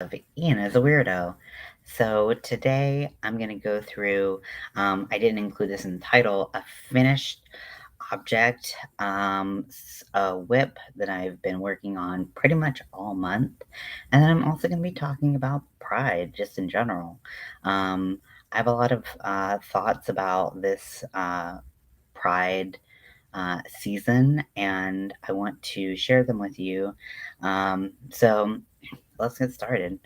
of Ian is a weirdo. So today I'm going to go through, I didn't include this in the title, a finished object, a whip that I've been working on pretty much all month. And then I'm also going to be talking about pride just in general. I have a lot of thoughts about this pride season, and I want to share them with you. So let's get started.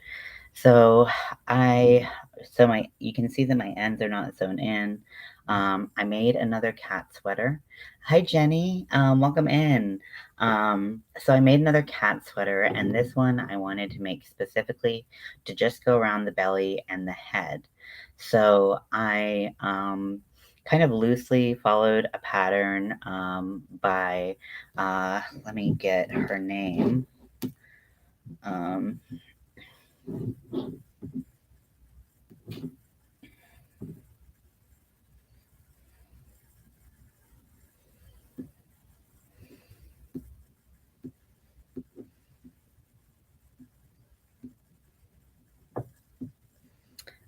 So I so my you can see that my ends are not sewn in. I made another cat sweater. Hi Jenny, welcome in. So I made another cat sweater, and this one I wanted to make specifically to just go around the belly and the head. So I kind of loosely followed a pattern by let me get her name. Um,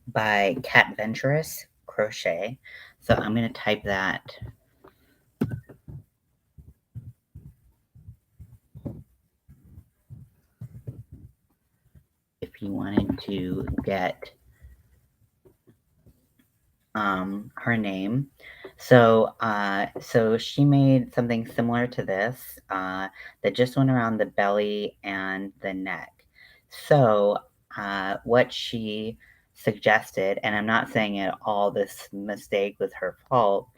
by Cat Venturous Crochet. So I'm going to type that if you wanted to get her name. So she made something similar to this that just went around the belly and the neck. So what she suggested, and I'm not saying at all this mistake was her fault.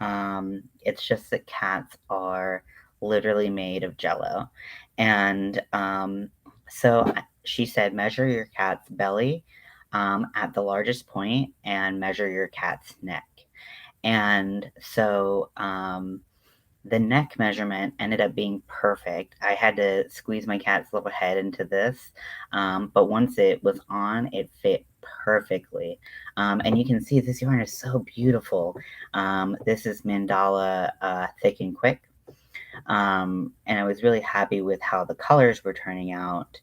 It's just that cats are literally made of jello, and she said measure your cat's belly at the largest point and measure your cat's neck. And the neck measurement ended up being perfect. I had to squeeze my cat's little head into this, but once it was on, it fit perfectly. And you can see this yarn is so beautiful. This is Mandala Thick and Quick. And I was really happy with how the colors were turning out.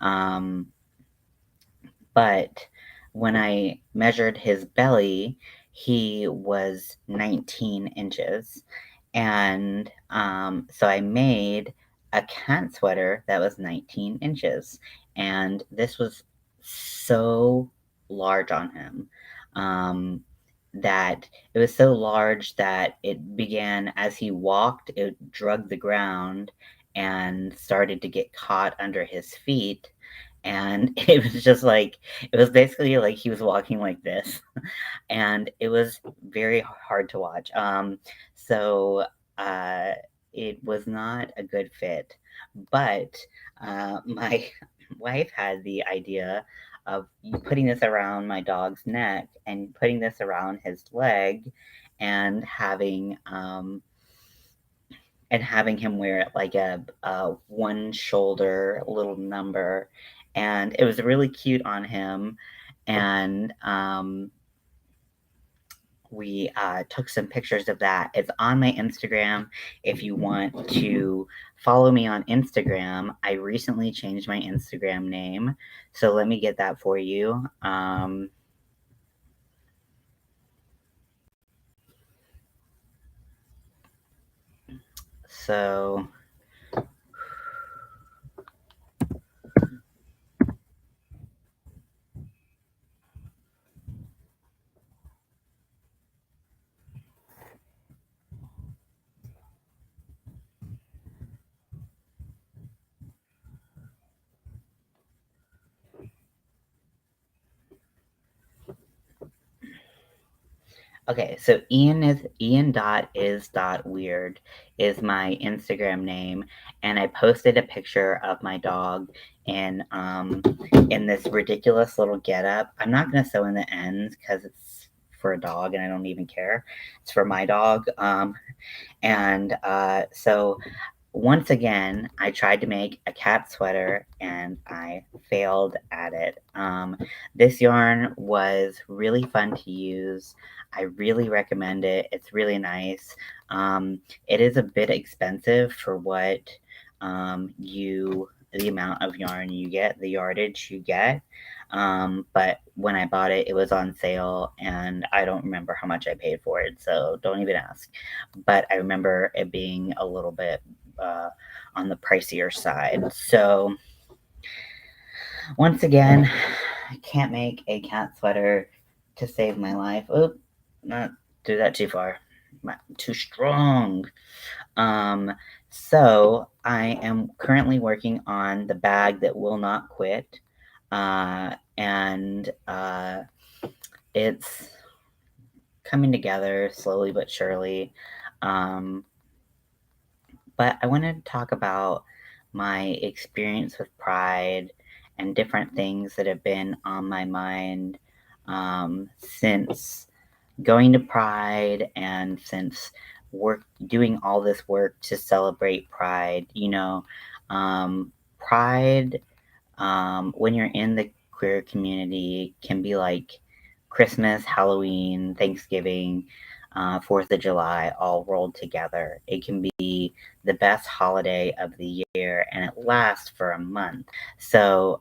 Um, but when I measured his belly, he was 19 inches. And so I made a cat sweater that was 19 inches. And this was so large on him um, that it was so large that it began as he walked, it drug the ground and started to get caught under his feet, and it was just like it was basically like he was walking like this, and it was very hard to watch. So uh, it was not a good fit, but my wife had the idea of putting this around my dog's neck and putting this around his leg, and having him wear it like a one shoulder little number, and it was really cute on him. And we took some pictures of that. It's on my Instagram if you want to follow me on Instagram. I recently changed my Instagram name, so let me get that for you. So okay, so Ian.is.weird is my Instagram name, and I posted a picture of my dog in this ridiculous little getup. I'm not gonna sew in the ends because it's for a dog, and I don't even care. It's for my dog, and so once again, I tried to make a cat sweater and I failed at it. This yarn was really fun to use. I really recommend it. It's really nice. It is a bit expensive for what you the amount of yarn you get, the yardage you get. But when I bought it, it was on sale, and I don't remember how much I paid for it, so don't even ask. But I remember it being a little bit on the pricier side. So once again, I can't make a cat sweater to save my life. Oh, not do that too far. Too strong. Um, so I am currently working on the bag that will not quit. And it's coming together slowly but surely. Um, but I wanted to talk about my experience with Pride and different things that have been on my mind since going to Pride and since doing all this work to celebrate Pride. Pride, when you're in the queer community, can be like Christmas, Halloween, Thanksgiving, 4th of July, all rolled together. It can be the best holiday of the year, and it lasts for a month. So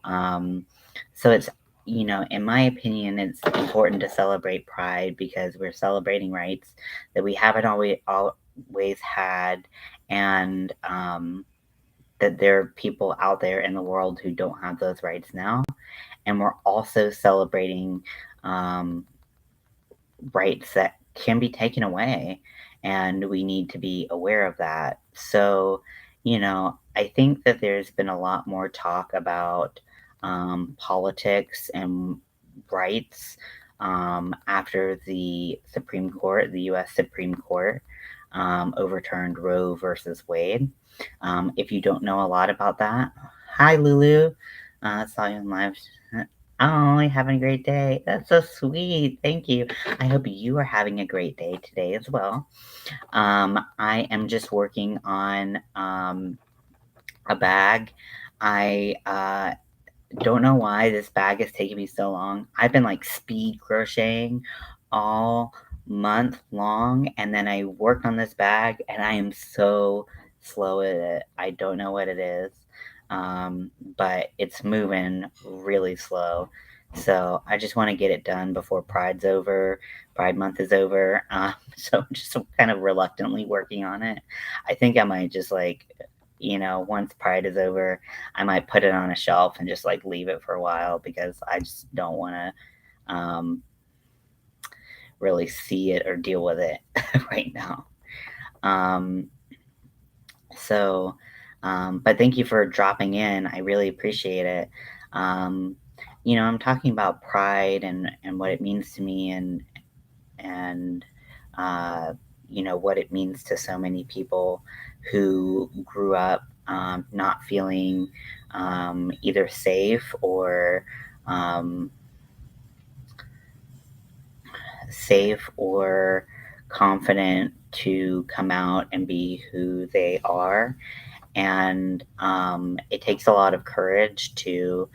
it's, in my opinion, it's important to celebrate Pride because we're celebrating rights that we haven't always had, and that there are people out there in the world who don't have those rights now. And we're also celebrating um, rights that can be taken away, and we need to be aware of that. So, I think that there's been a lot more talk about politics and rights after the Supreme Court, the U.S. Supreme Court, overturned Roe versus Wade. If you don't know a lot about that, hi Lulu, saw you in live. Oh, having a great day. That's so sweet. Thank you. I hope you are having a great day today as well. I am just working on a bag. I don't know why this bag is taking me so long. I've been like speed crocheting all month long, and then I worked on this bag, and I am so slow at it. I don't know what it is, but it's moving really slow. So I just want to get it done before Pride's over. Pride month is over. So I'm just kind of reluctantly working on it. I think I might just once Pride is over, I might put it on a shelf and just like leave it for a while because I just don't want to really see it or deal with it right now. But thank you for dropping in. I really appreciate it. I'm talking about Pride and what it means to me and what it means to so many people who grew up not feeling either safe or um, confident to come out and be who they are. And it takes a lot of courage to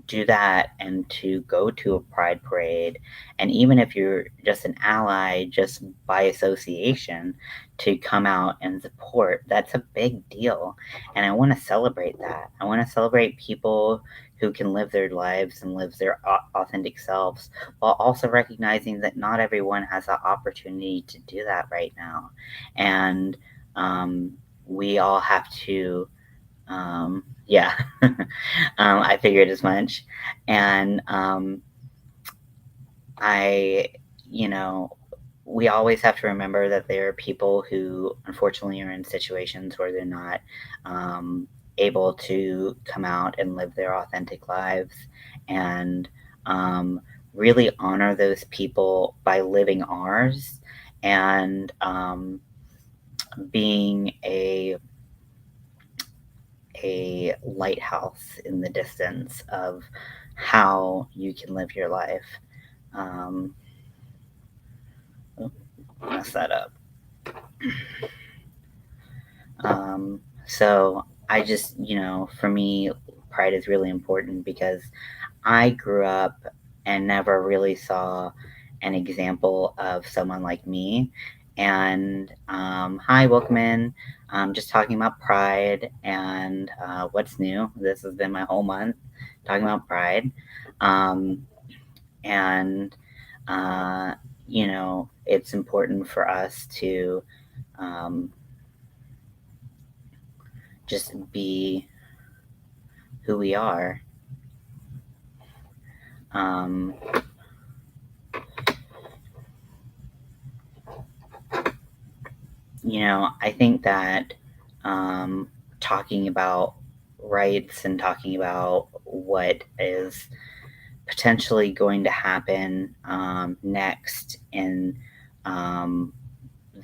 do that and to go to a pride parade. And even if you're just an ally, just by association, to come out and support, that's a big deal. And I want to celebrate that. I want to celebrate people who can live their lives and live their authentic selves, while also recognizing that not everyone has the opportunity to do that right now. And we all have to yeah, I figured as much. And I, we always have to remember that there are people who unfortunately are in situations where they're not able to come out and live their authentic lives, and really honor those people by living ours, and being a lighthouse in the distance of how you can live your life. Mess that up. So I just, for me, Pride is really important because I grew up and never really saw an example of someone like me. And hi, welcome in. Just talking about Pride and what's new. This has been my whole month talking about Pride. Um, and, uh, it's important for us to um, just be who we are. Um, I think that talking about rights and talking about what is potentially going to happen next in um,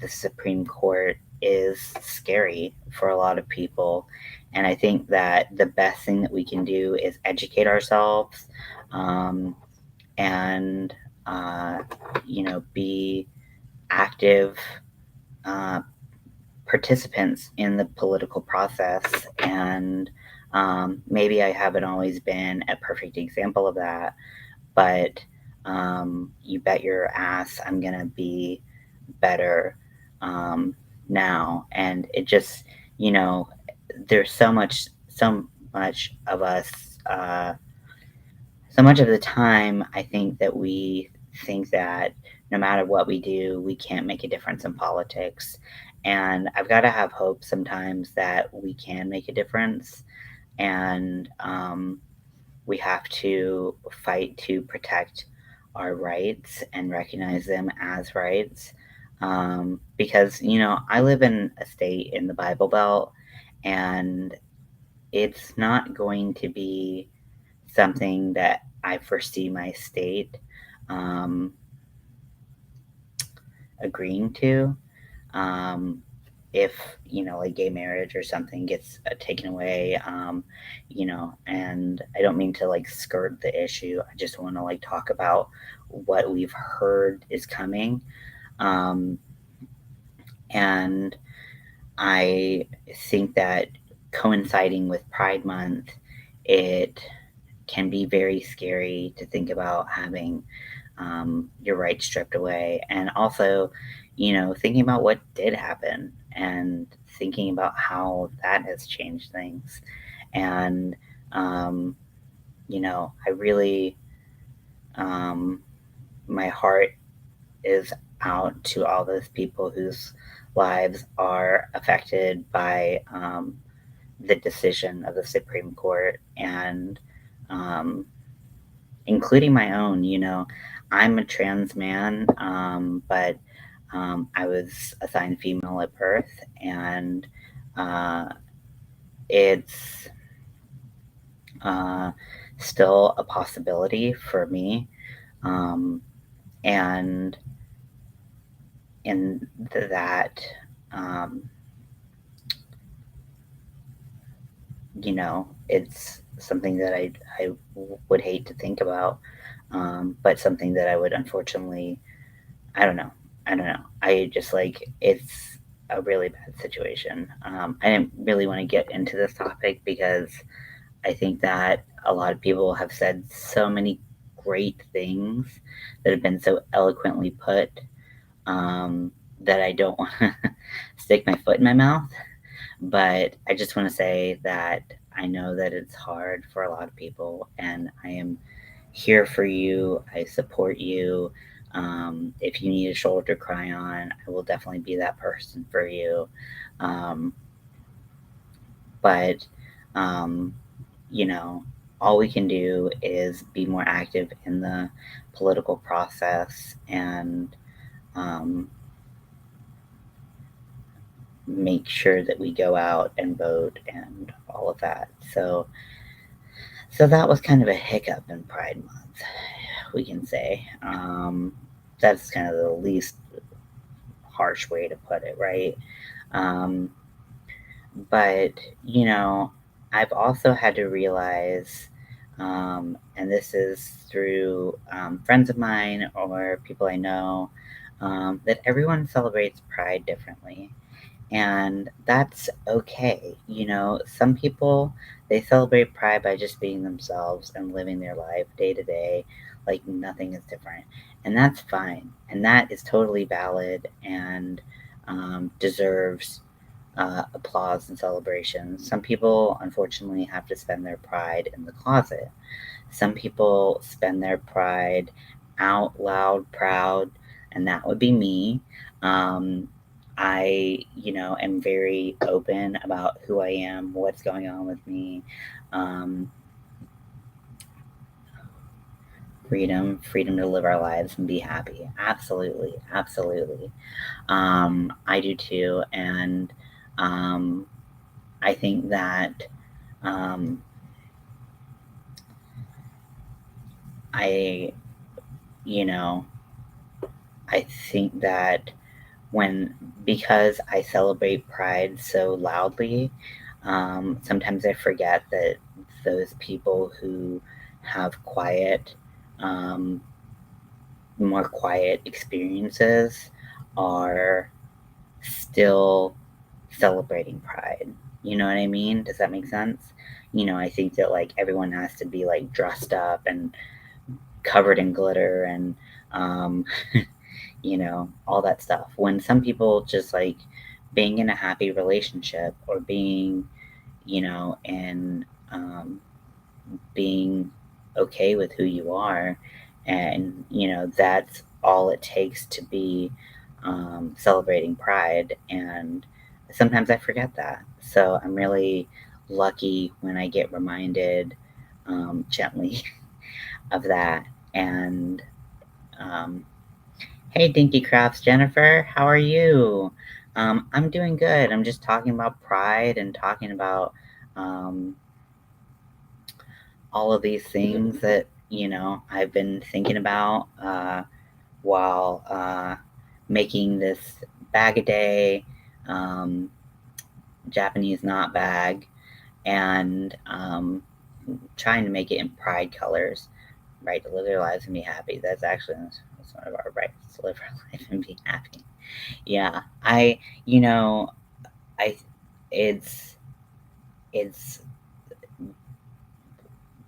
the Supreme Court is scary for a lot of people. And I think that the best thing that we can do is educate ourselves um, and, uh, be active uh, participants in the political process. And maybe I haven't always been a perfect example of that, but you bet your ass I'm going to be better um, now. And it just, you know, there's so much of us, so much of the time, I think that we think that no matter what we do, we can't make a difference in politics. And I've got to have hope sometimes that we can make a difference. And we have to fight to protect our rights and recognize them as rights. Because, I live in a state in the Bible Belt, and it's not going to be something that I foresee my state um, agreeing to. Um, if like gay marriage or something gets taken away, and I don't mean to like skirt the issue. I just want to like talk about what we've heard is coming, um, and I think that coinciding with Pride Month, it can be very scary to think about having your rights stripped away. And also, thinking about what did happen and thinking about how that has changed things. And, um, I really, um, my heart is out to all those people whose lives are affected by the decision of the Supreme Court. And, um, including my own. I'm a trans man, but I was assigned female at birth, and uh, it's uh, still a possibility for me. Um, and in that, um, it's something that I would hate to think about, but something that I would unfortunately, I don't know. I don't know. I just like it's a really bad situation. I didn't really want to get into this topic because I think that a lot of people have said so many great things that have been so eloquently put that I don't want to stick my foot in my mouth. But I just want to say that I know that it's hard for a lot of people, and I am here for you. I support you. If you need a shoulder to cry on, I will definitely be that person for you. Um, but, um, you know, all we can do is be more active in the political process and um, make sure that we go out and vote and all of that. So that was kind of a hiccup in Pride Month, we can say. That's kind of the least harsh way to put it, right? Um, but, you know, I've also had to realize, and this is through friends of mine or people I know, that everyone celebrates Pride differently. And that's okay. Some people, they celebrate pride by just being themselves and living their life day to day like nothing is different. And that's fine. And that is totally valid and deserves applause and celebration. Some people, unfortunately, have to spend their pride in the closet. Some people spend their pride out loud proud, and that would be me. I am very open about who I am, what's going on with me. Um, freedom to live our lives and be happy. Absolutely, absolutely. I do too, and um, I think that um, I, you know, I think that when because I celebrate pride so loudly, sometimes I forget that those people who have um, more quiet experiences are still celebrating pride. You know what I mean? Does that make sense? I think that like everyone has to be like dressed up and covered in glitter and um, all that stuff. When some people just like being in a happy relationship or being, and being okay with who you are, and that's all it takes to be celebrating pride. And sometimes I forget that. So I'm really lucky when I get reminded gently of that. And um, hey, Dinky Crafts, Jennifer, how are you? I'm doing good. I'm just talking about pride and talking about um, all of these things that, I've been thinking about while making this bag a day, um, Japanese knot bag, and trying to make it in pride colors, right? To live their lives and be happy. That's one of our rights, to live our life and be happy. Yeah, you know, I, it's it's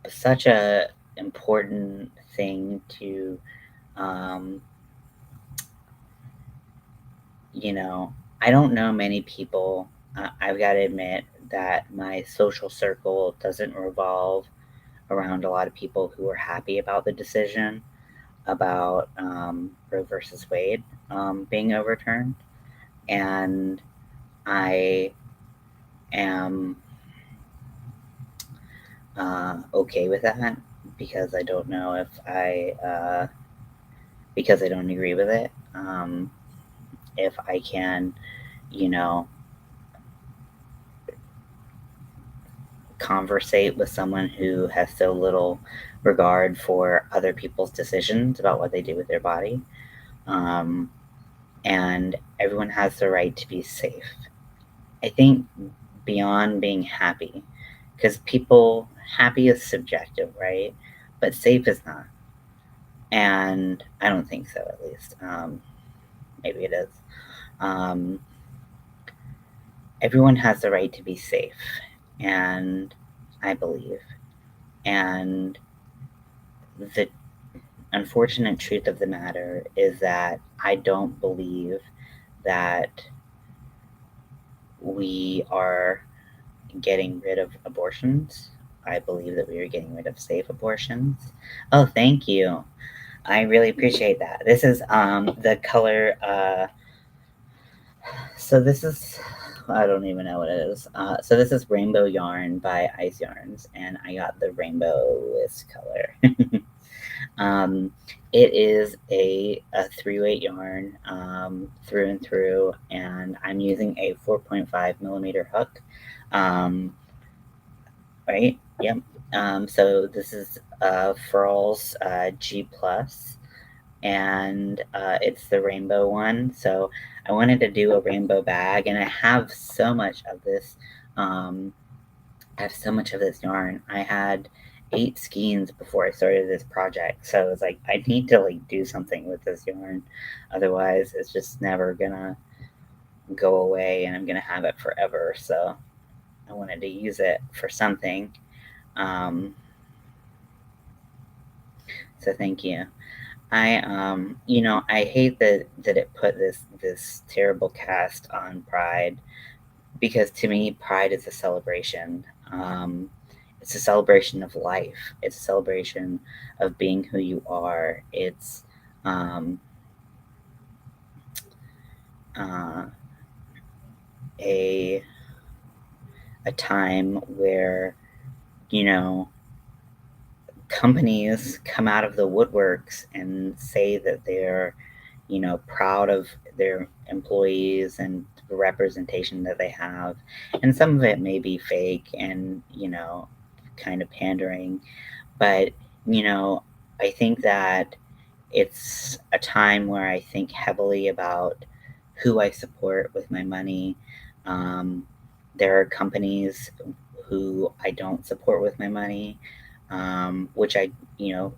such a important thing to, um, you know, I don't know many people. I've got to admit that my social circle doesn't revolve around a lot of people who are happy about the decision about Roe versus Wade being overturned, and I am okay with that because I don't know if because I don't agree with it. If I can, you know, conversate with someone who has so little regard for other people's decisions about what they do with their body, um, and everyone has the right to be safe. I think beyond being happy, because people happy is subjective, right? But safe is not, and I don't think so. At least, maybe it is. Um, Everyone has the right to be safe, and I believe, and the unfortunate truth of the matter is that I don't believe that we are getting rid of abortions. I believe that we are getting rid of safe abortions. Oh, thank you. I really appreciate that. This is the color. So this is, I don't even know what it is. So this is Rainbow Yarn by Ice Yarns, and I got the rainbowish color. um, it is a 3-weight yarn through and through, and I'm using a 4.5 millimeter hook. Um, right? Yep. So this is Furls G Plus, and it's the rainbow one. So I wanted to do a rainbow bag, and I have so much of this. Um, I have so much of this yarn. I had 8 skeins before I started this project, so it's like I need to like do something with this yarn, otherwise it's just never gonna go away and I'm going to have it forever. So I wanted to use it for something. So thank you. I hate that it put this terrible cast on Pride, because to me, Pride is a celebration. It's a celebration of life. It's a celebration of being who you are. It's um, uh, a a time where you know companies come out of the woodworks and say that they're proud of their employees and the representation that they have. And some of it may be fake and, kind of pandering. But, you know, I think that it's a time where I think heavily about who I support with my money. Um, there are companies who I don't support with my money, which I, you know,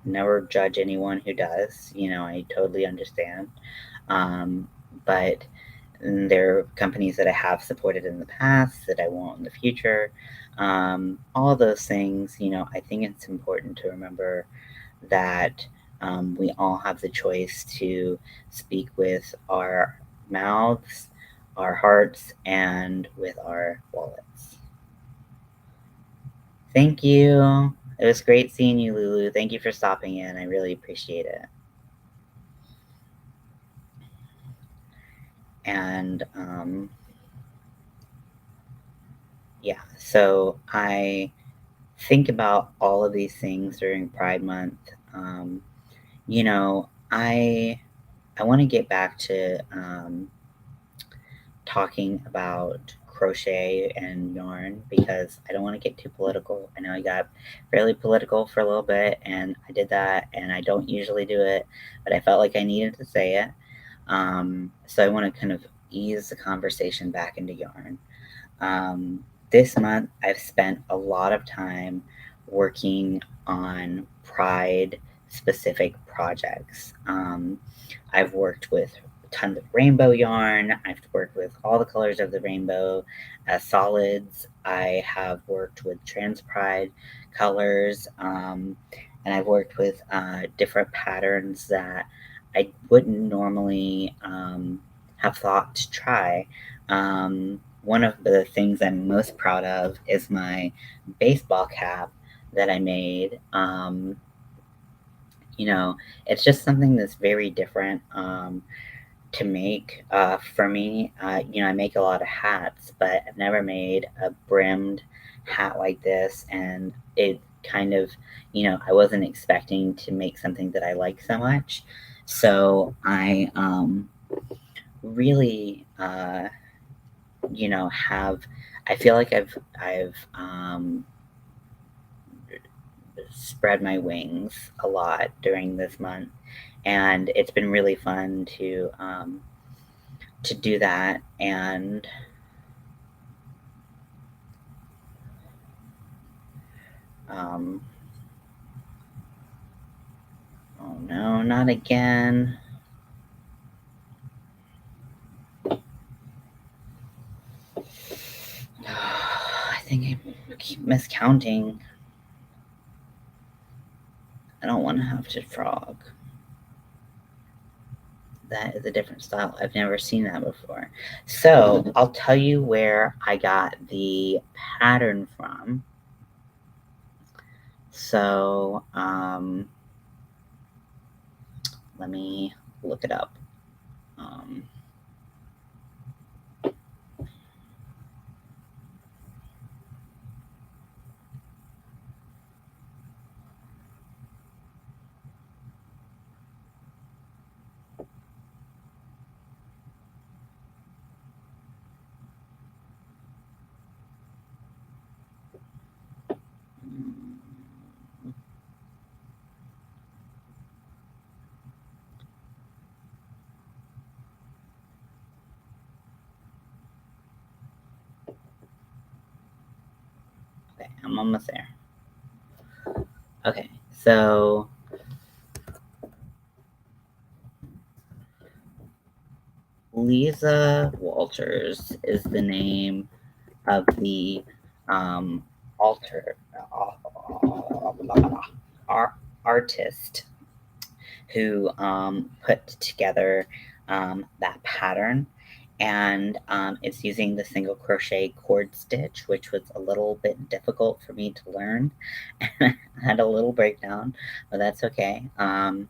never judge anyone who does. I totally understand. Um, but there are companies that I have supported in the past that I won't in the future. All those things, I think it's important to remember that we all have the choice to speak with our mouths, our hearts, and with our wallets. Thank you. It was great seeing you, Lulu. Thank you for stopping in. I really appreciate it. And yeah, so I think about all of these things during Pride Month. Um, I want to get back to talking about crochet and yarn because I don't want to get too political. I know I got fairly political for a little bit, and I did that, and I don't usually do it, but I felt like I needed to say it. So I want to kind of ease the conversation back into yarn. This month, I've spent a lot of time working on Pride specific projects. I've worked with tons of rainbow yarn. I've worked with all the colors of the rainbow as solids. I have worked with trans pride colors, and I've worked with different patterns that I wouldn't normally have thought to try. One of the things I'm most proud of is my baseball cap that I made. It's just something that's very different to make for me. I make a lot of hats, but I've never made a brimmed hat like this. And it kind of, I wasn't expecting to make something that I like so much. So I really, have, I feel like I've spread my wings a lot during this month, and it's been really fun to do that. And um, oh no, not again. I think I keep miscounting. I don't want to have to frog. That is a different style. I've never seen that before. So I'll tell you where I got the pattern from. So let me look it up. Um, okay, I'm almost there. Okay, so Lisa Walters is the name of the alter ar- artist who put together that pattern. And it's using the single crochet cord stitch, which was a little bit difficult for me to learn. I had a little breakdown, but that's okay. And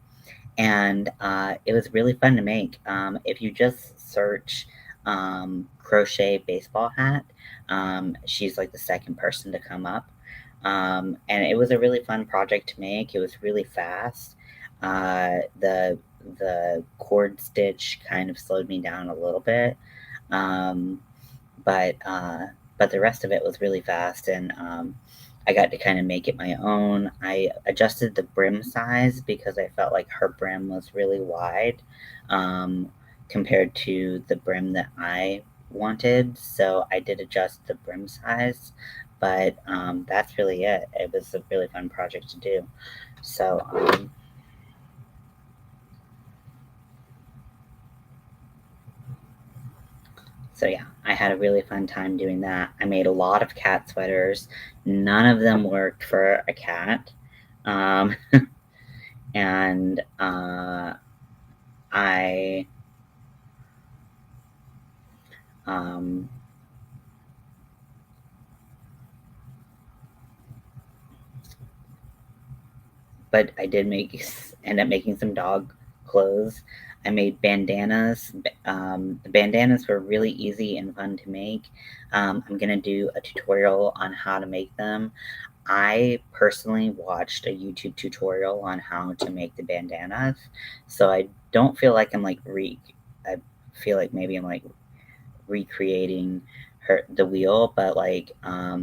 it was really fun to make. If you just search crochet baseball hat, she's like the second person to come up. And it was a really fun project to make. It was really fast. The cord stitch kind of slowed me down a little bit, um, but but the rest of it was really fast, and I got to kind of make it my own. I adjusted the brim size because I felt like her brim was really wide um, compared to the brim that I wanted. So I did adjust the brim size, but that's really it. It was a really fun project to do. So so yeah, I had a really fun time doing that. I made a lot of cat sweaters. None of them worked for a cat. Um, and I um, but I did end up making some dog clothes. I made bandanas. The bandanas were really easy and fun to make. I'm gonna do a tutorial on how to make them. I personally watched a YouTube tutorial on how to make the bandanas, so I don't feel like I feel like maybe I'm like recreating the wheel, but like uh,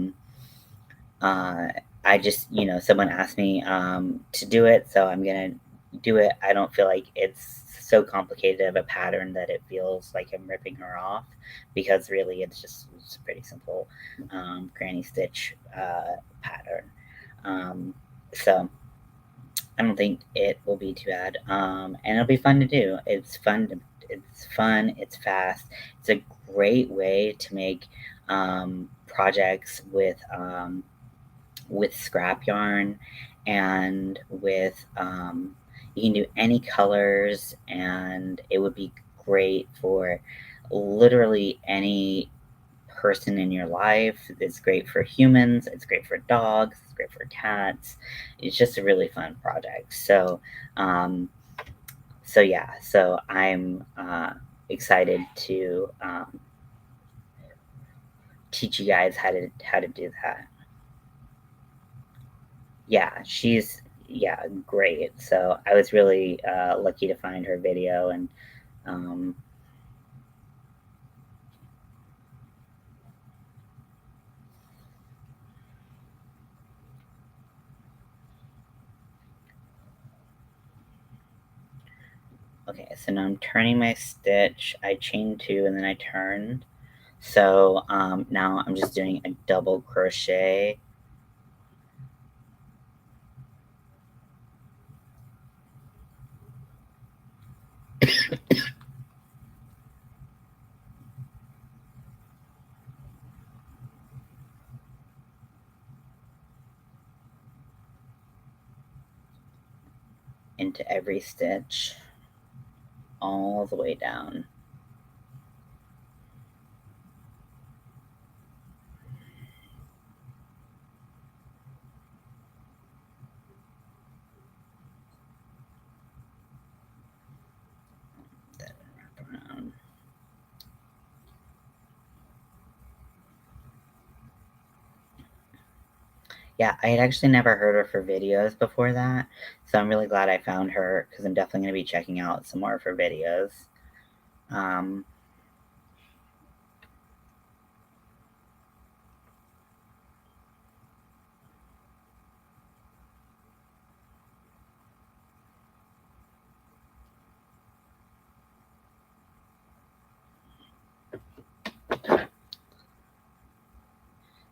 I just, someone asked me to do it, so I'm gonna do it. I don't feel like it's so complicated of a pattern that it feels like I'm ripping her off, because really it's a pretty simple granny stitch pattern. Um, so I don't think it will be too bad, and it'll be fun to do. It's fun. It's fast. It's a great way to make projects with scrap yarn, and with you can do any colors, and it would be great for literally any person in your life. It's great for humans, it's great for dogs, it's great for cats. It's just a really fun project. Um, so yeah, so I'm excited to teach you guys how to do that. Yeah, she's yeah, great. So I was really lucky to find her video, and um, okay. So now I'm turning my stitch. I chained two and then I turned. So now I'm just doing a double crochet into every stitch all the way down. Then wrap around. Yeah, I had actually never heard of her videos before that, so I'm really glad I found her, because I'm definitely going to be checking out some more of her videos. Um,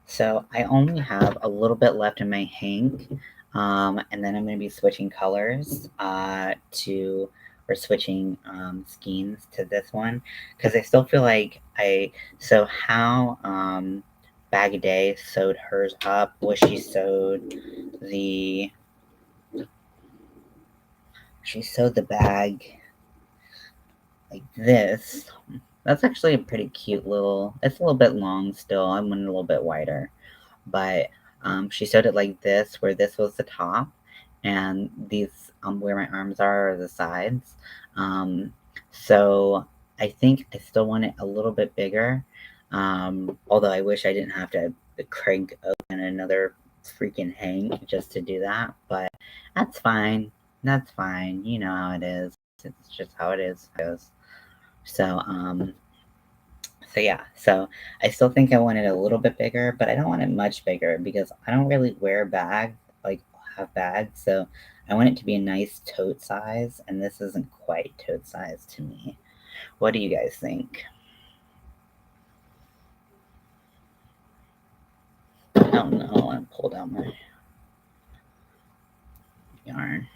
So I only have a little bit left in my hank, and then I'm going to be switching colors to or switching skeins to this one, because I still feel like so how Bag a Day sewed hers up was the she sewed the bag like this. That's actually a pretty cute little, it's a little bit long still. I want it a little bit wider. But she sewed it like this, where this was the top, and these where my arms are the sides. So I think I still want it a little bit bigger. Although I wish I didn't have to crank open another freaking hank just to do that. But that's fine. That's fine. You know how it is. It's just how it is. So yeah, so I still think I want it a little bit bigger, but I don't want it much bigger because I don't really wear bags, like have bags. So I want it to be a nice tote size, and this isn't quite tote size to me. What do you guys think? I don't know. I pulled out my yarn.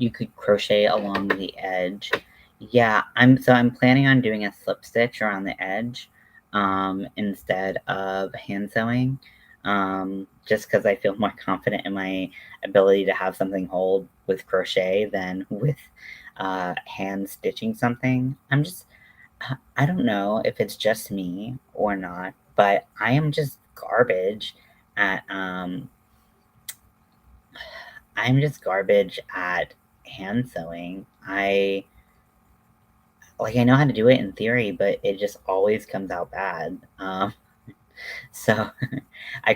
You could crochet along the edge. Yeah, I'm planning on doing a slip stitch around the edge instead of hand sewing, just because I feel more confident in my ability to have something hold with crochet than with hand stitching something. I don't know if it's just me or not, but I am just garbage at I'm just garbage at hand sewing. I know how to do it in theory, but it just always comes out bad. So I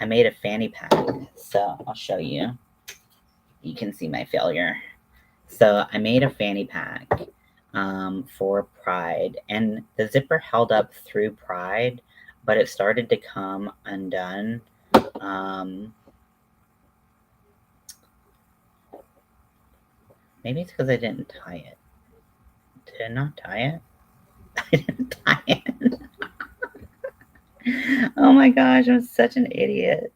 made a fanny pack. So I'll show you. You can see my failure. So I made a fanny pack for Pride, and the zipper held up through Pride, but it started to come undone. Maybe it's because I didn't tie it. Did I not tie it? I didn't tie it. Oh my gosh, I'm such an idiot.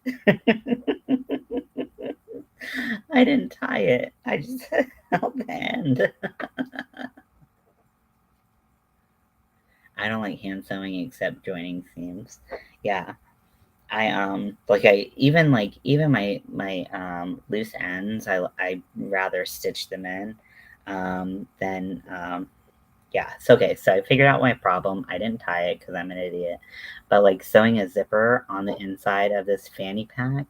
I didn't tie it. I just held the end. I don't like hand sewing except joining seams. Yeah. Even my loose ends, I rather stitch them in than yeah. So okay, so I figured out my problem. I didn't tie it because I'm an idiot. But like sewing a zipper on the inside of this fanny pack,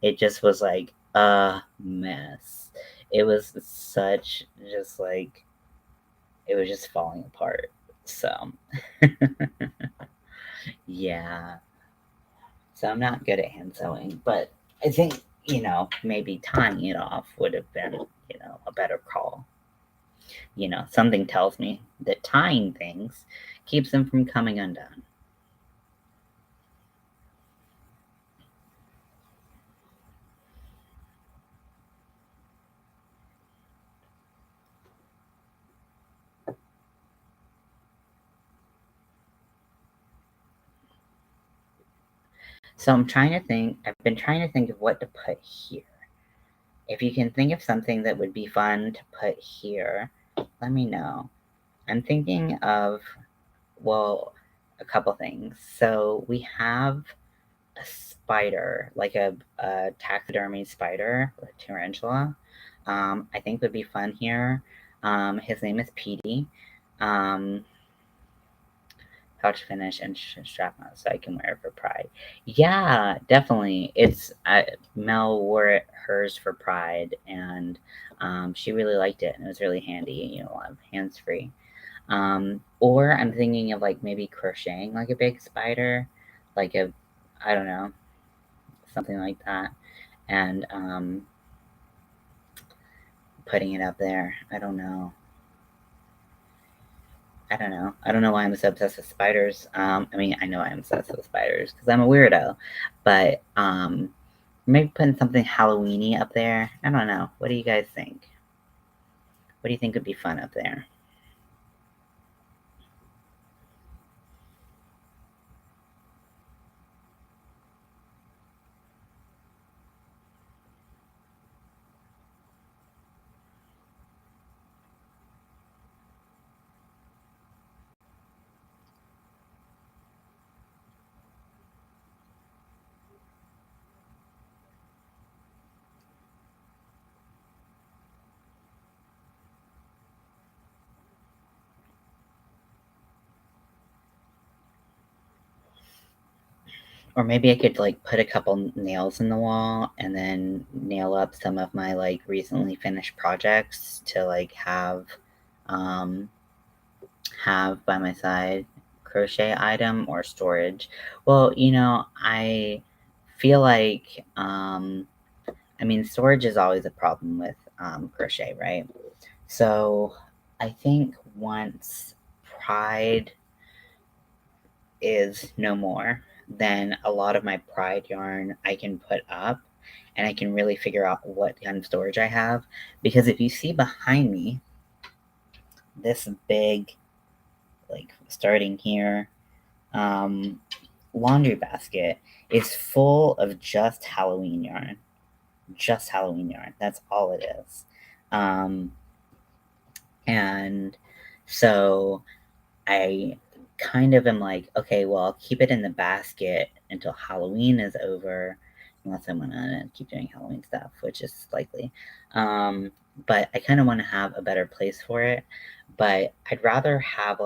it just was like a mess. It was such just like it was just falling apart. So yeah. So I'm not good at hand sewing, but I think, maybe tying it off would have been, a better call. Something tells me that tying things keeps them from coming undone. So I've been trying to think of what to put here. If you can think of something that would be fun to put here, let me know. I'm thinking of, well, a couple things. So we have a spider, like a taxidermy spider or tarantula. I think would be fun here. His name is Petey. Um, Pouch finish and strap on so I can wear it for Pride. Yeah, definitely. Mel wore hers for Pride, and she really liked it, and it was really handy. Hands free. Or I'm thinking of like maybe crocheting like a big spider, like I don't know, something like that, and putting it up there. I don't know. I don't know. I don't know why I'm so obsessed with spiders. I mean, I know I'm obsessed with spiders because I'm a weirdo, but maybe putting something Halloweeny up there. I don't know. What do you guys think? What do you think would be fun up there? Or maybe I could like put a couple nails in the wall and then nail up some of my like recently finished projects to like um have by my side crochet item or storage. Well, I feel like I mean storage is always a problem with crochet, right? So I think once pride is no more, then a lot of my pride yarn I can put up and I can really figure out what kind of storage I have. Because if you see behind me, this big, like starting here, um, laundry basket is full of just Halloween yarn. Just Halloween yarn. That's all it is. Um, and so I kind of am like, okay, well, I'll keep it in the basket until Halloween is over, unless I want to keep doing Halloween stuff, which is likely. Um, but I kind of want to have a better place for it. But I'd rather have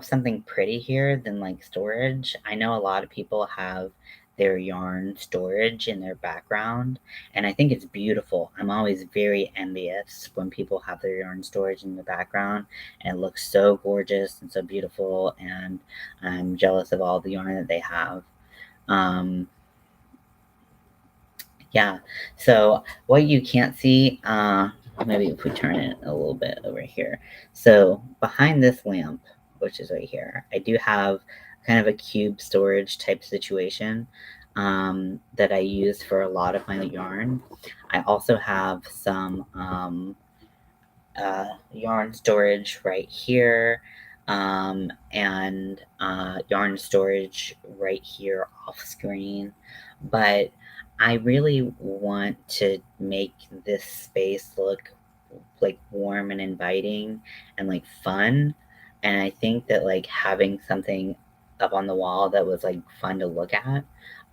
something pretty here than like storage. I know a lot of people have their yarn storage in their background, and I think it's beautiful. I'm always very envious when people have their yarn storage in the background, and it looks so gorgeous and so beautiful, and I'm jealous of all the yarn that they have. Um, yeah. So what you can't see, maybe if we turn it a little bit over here. So behind this lamp, which is right here, I do have kind of a cube storage type situation that I use for a lot of my yarn. I also have some yarn storage right here, and yarn storage right here off screen. But I really want to make this space look like warm and inviting and like fun. And I think that like having something up on the wall that was like fun to look at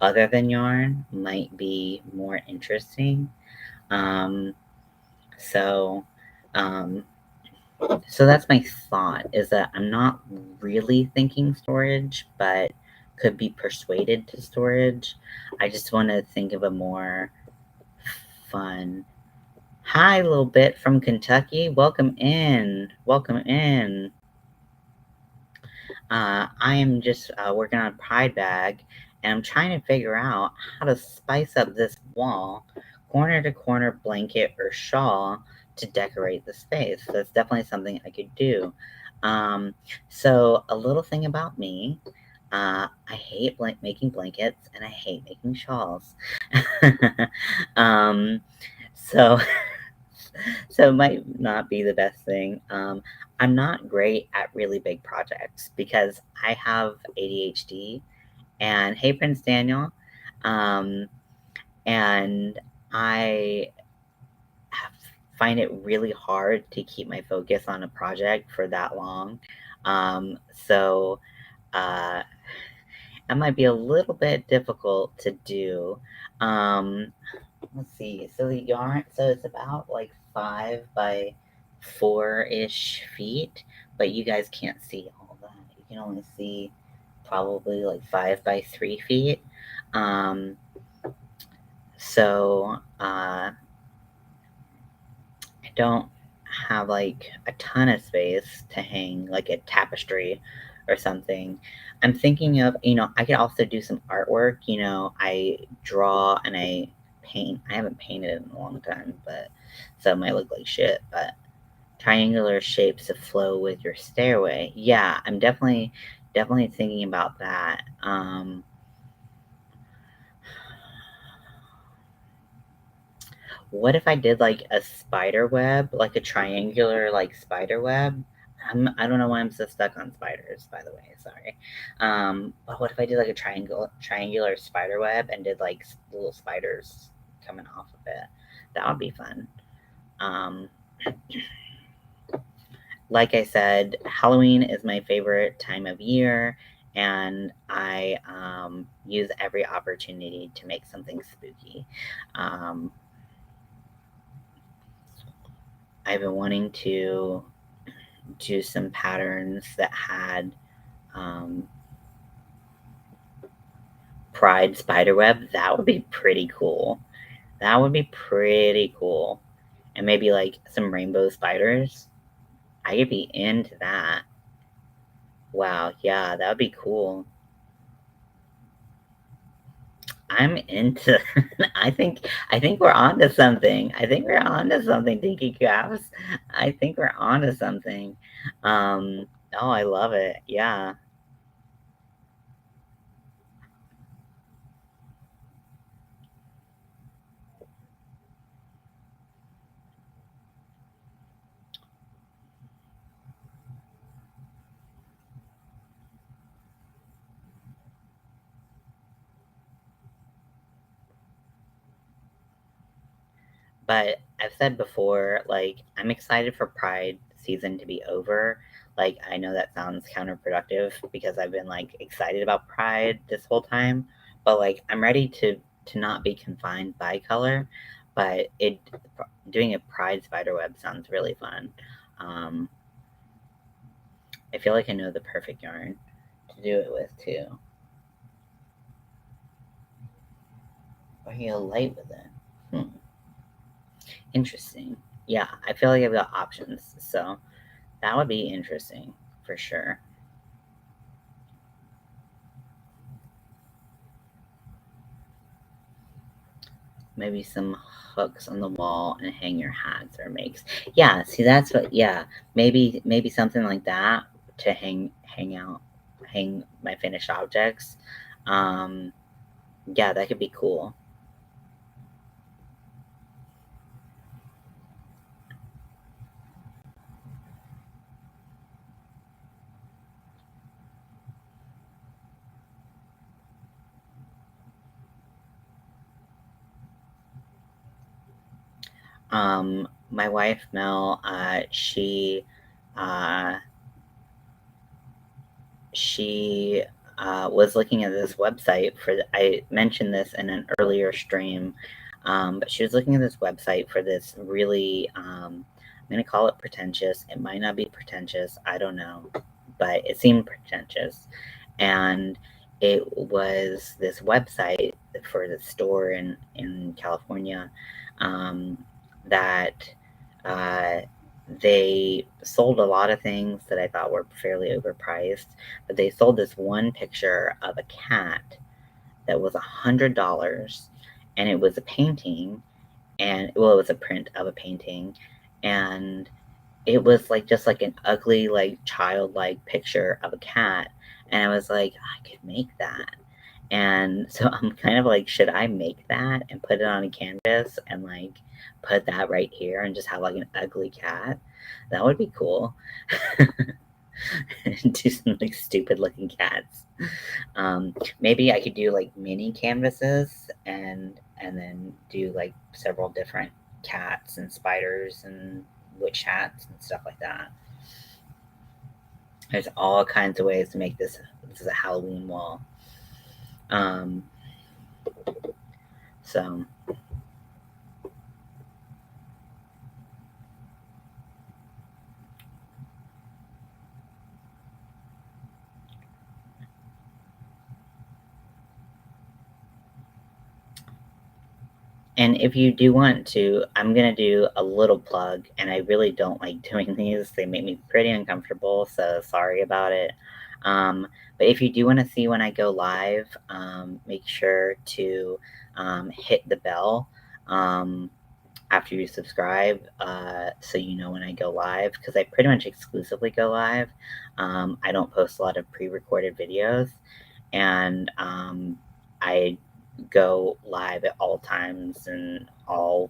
other than yarn might be more interesting. Um, so um, so that's my thought, is that I'm not really thinking storage, but could be persuaded to storage. I just want to think of a more fun. Hi, little bit from Kentucky. Welcome in. Welcome in. I am just working on a pride bag, and I'm trying to figure out how to spice up this wall, corner to corner blanket or shawl to decorate the space. So that's definitely something I could do. Um, so a little thing about me, I hate making blankets and I hate making shawls. um, so so it might not be the best thing. I'm not great at really big projects because I have ADHD. And hey, Prince Daniel. Um, and I have, find it really hard to keep my focus on a project for that long. So uh, that might be a little bit difficult to do. Um, let's see. So the yarn, so it's about like 5 by 4-ish feet, but you guys can't see all that. You can only see probably like 5 by 3 feet. Um, so I don't have like a ton of space to hang like a tapestry or something. I'm thinking of, I could also do some artwork. I draw and I paint. I haven't painted in a long time, but so it might look like shit, but triangular shapes to flow with your stairway. Yeah, I'm definitely thinking about that. What if I did like a spider web, like a triangular like spider web? I don't know why I'm so stuck on spiders, by the way. Sorry. But what if I did like a triangular spider web and did like little spiders coming off of it? That would be fun. Um, like I said, Halloween is my favorite time of year, and I use every opportunity to make something spooky. Um, I've been wanting to do some patterns that had um, pride spiderweb. That would be pretty cool. That would be pretty cool. And maybe like some rainbow spiders. I could be into that. Wow, yeah, that would be cool. I'm into I think we're onto something. I think we're onto something, Dinky Crafts. I think we're onto something. Oh, I love it. Yeah. But I've said before, like, I'm excited for Pride season to be over. Like, I know that sounds counterproductive because I've been like excited about Pride this whole time, but like I'm ready to not be confined by color. But it doing a Pride spiderweb sounds really fun. Um, I feel like I know the perfect yarn to do it with too. Or you go light with it. Hmm. Interesting. Yeah, I feel like I've got options, so that would be interesting for sure. Maybe some hooks on the wall and hang your hats or makes. Yeah, see that's what yeah, maybe something like that to hang my finished objects. Um yeah, that could be cool. My wife Mel, uh she was looking at this website for I mentioned this in an earlier stream, but she was looking at this website for this really I'm going to call it pretentious. It might not be pretentious, I don't know, but it seemed pretentious. And it was this website for the store in California, um, that uh, they sold a lot of things that I thought were fairly overpriced, but they sold this one picture of a cat that was $100, and it was a painting, and well, it was a print of a painting, and it was like just like an ugly, like childlike picture of a cat, and I was like, I could make that. And so I'm kind of like, should I make that and put it on a canvas and like put that right here and just have like an ugly cat? That would be cool. Do some like stupid looking cats. Maybe I could do like mini canvases and then do like several different cats and spiders and witch hats and stuff like that. There's all kinds of ways to make this is a Halloween wall. Um, so And if you do want to, I'm gonna do a little plug, and I really don't like doing these. They make me pretty uncomfortable, so sorry about it. Um, but if you do want to see when I go live, make sure to hit the bell. Um, after you subscribe, so you know when I go live, because I pretty much exclusively go live. I don't post a lot of pre-recorded videos, and I go live at all times and all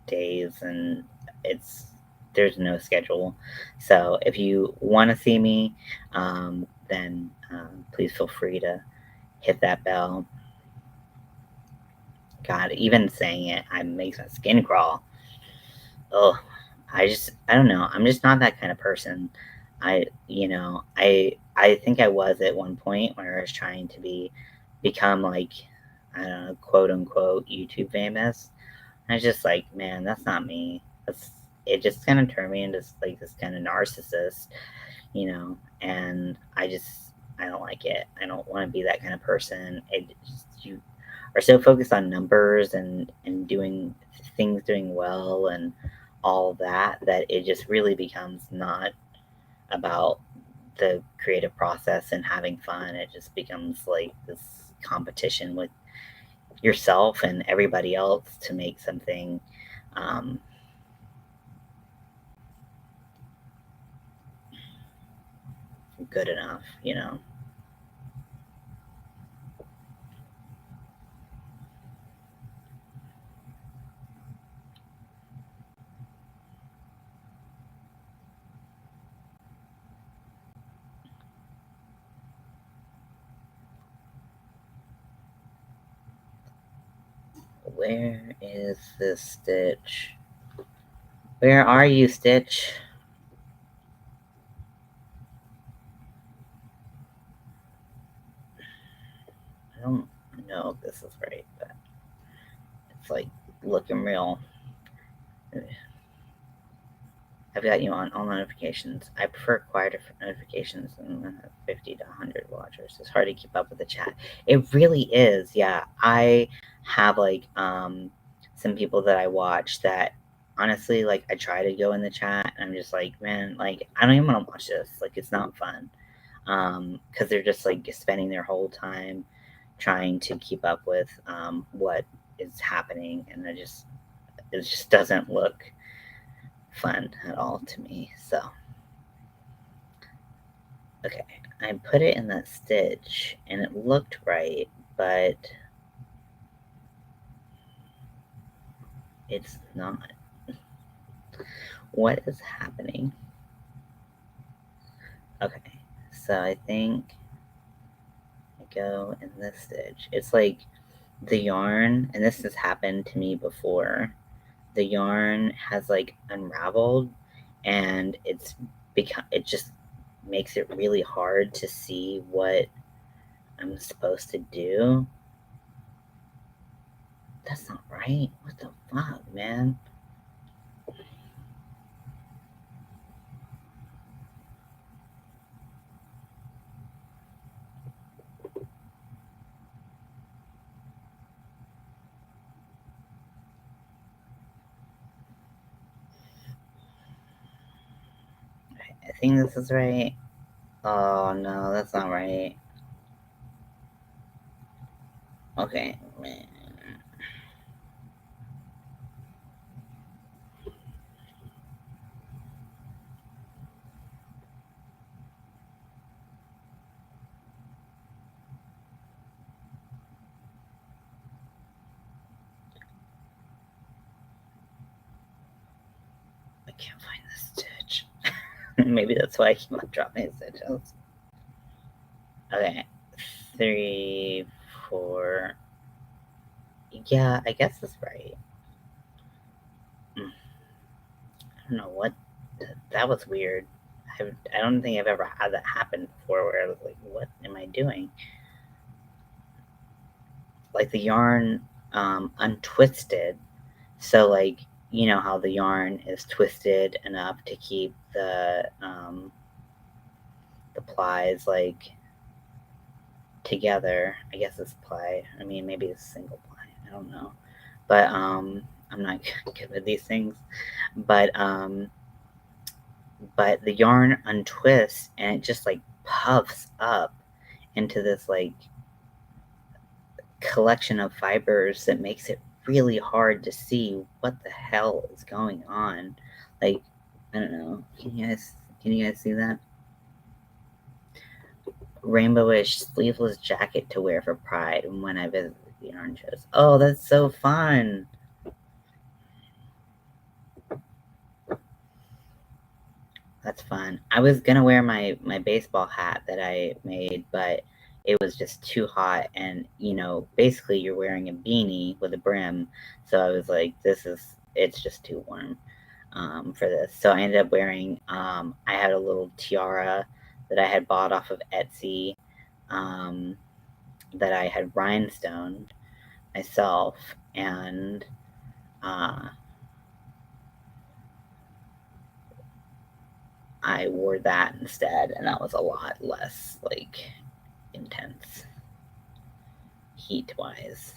days, and it's there's no schedule. So if you want to see me, then please feel free to hit that bell. God, even saying it, I makes my skin crawl. Oh, I don't know. I'm just not that kind of person. I think I was at one point when I was trying to become like, I don't know, quote unquote YouTube famous. I was just like, man, that's not me. That's it. Just kind of turned me into like this kind of narcissist, and I don't like it. I don't want to be that kind of person. You are so focused on numbers and doing things doing well and all that it just really becomes not about the creative process and having fun. It just becomes like this competition with yourself and everybody else to make something um, good enough. Where is this Stitch? Where are you, Stitch? I don't know if this is right, but it's like looking real. I've got you on all notifications. I prefer quieter notifications than 50 to 100 watchers. It's hard to keep up with the chat. It really is. Yeah. I have like some people that I watch that honestly, like, I try to go in the chat and I'm just like, man, like, I don't even want to watch this. Like, it's not fun. Because they're just like spending their whole time trying to keep up with what is happening, and it just doesn't look fun at all to me. So, okay, I put it in that stitch and it looked right, but it's not. What is happening? Okay, so I think I go in this stitch. It's like the yarn, and this has happened to me before. The yarn has like unraveled, and it just makes it really hard to see what I'm supposed to do. That's not right. What the fuck, man? I think this is right. Oh no, that's not right. Okay, man. I can't find the stitch. Maybe that's why I keep on dropping stitches. Okay, 3, 4. Yeah, I guess that's right. I don't know what. That was weird. I don't think I've ever had that happen before where I was like, what am I doing? Like the yarn untwisted. So, like, you know how the yarn is twisted enough to keep the plies like together. I guess it's ply. I mean, maybe it's single ply. I don't know. But I'm not good with these things. But but the yarn untwists and it just like puffs up into this like collection of fibers that makes it really hard to see what the hell is going on. Like, I don't know. Can you guys see that? Rainbowish sleeveless jacket to wear for Pride when I visit the yarn shows. Oh, that's so fun. That's fun. I was gonna wear my baseball hat that I made, but it was just too hot, and basically you're wearing a beanie with a brim. So I was like, it's just too warm for this. So I ended up wearing. I had a little tiara that I had bought off of Etsy, um, that I had rhinestoned myself, and uh, I wore that instead, and that was a lot less like intense heat wise.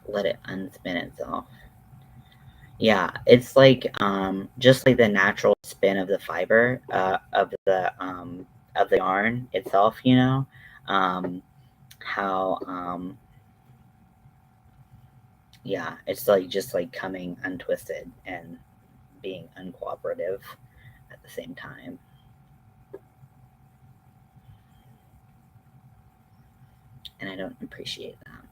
Let it unspin itself. Yeah, it's like just like the natural spin of the fiber of the yarn itself, how yeah, it's like just like coming untwisted and being uncooperative at the same time. And I don't appreciate that.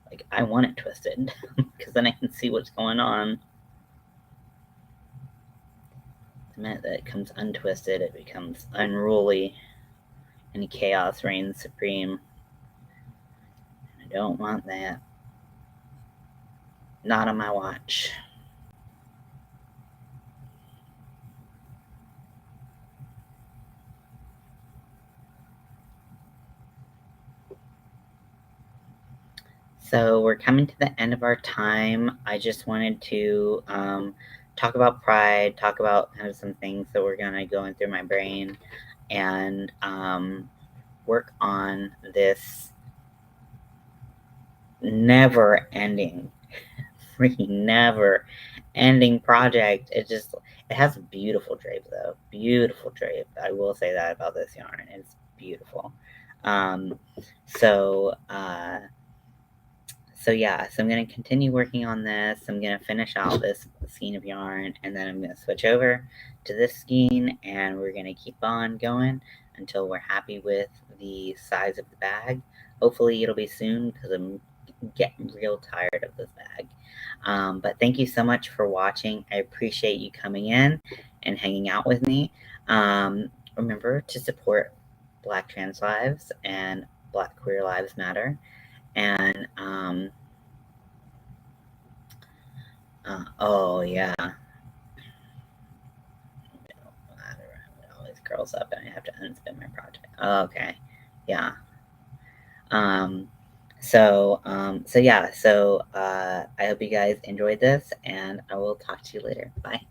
Like, I want it twisted because then I can see what's going on. The minute that it comes untwisted, it becomes unruly, and chaos reigns supreme. I don't want that. Not on my watch. So we're coming to the end of our time. I just wanted to talk about Pride, talk about kind of some things that were kind of going through my brain, and work on this never ending, freaking never ending project. It has a beautiful drape though. Beautiful drape. I will say that about this yarn. It's beautiful. Um, so so yeah, so I'm gonna continue working on this. I'm gonna finish out this skein of yarn, and then I'm gonna switch over to this skein, and we're gonna keep on going until we're happy with the size of the bag. Hopefully it'll be soon because I'm getting real tired of this bag. But thank you so much for watching. I appreciate you coming in and hanging out with me. Remember to support Black trans lives and Black queer lives matter. And oh yeah, it always curls up, and I have to unspin my project. Okay, yeah. Um, so yeah. So I hope you guys enjoyed this, and I will talk to you later. Bye.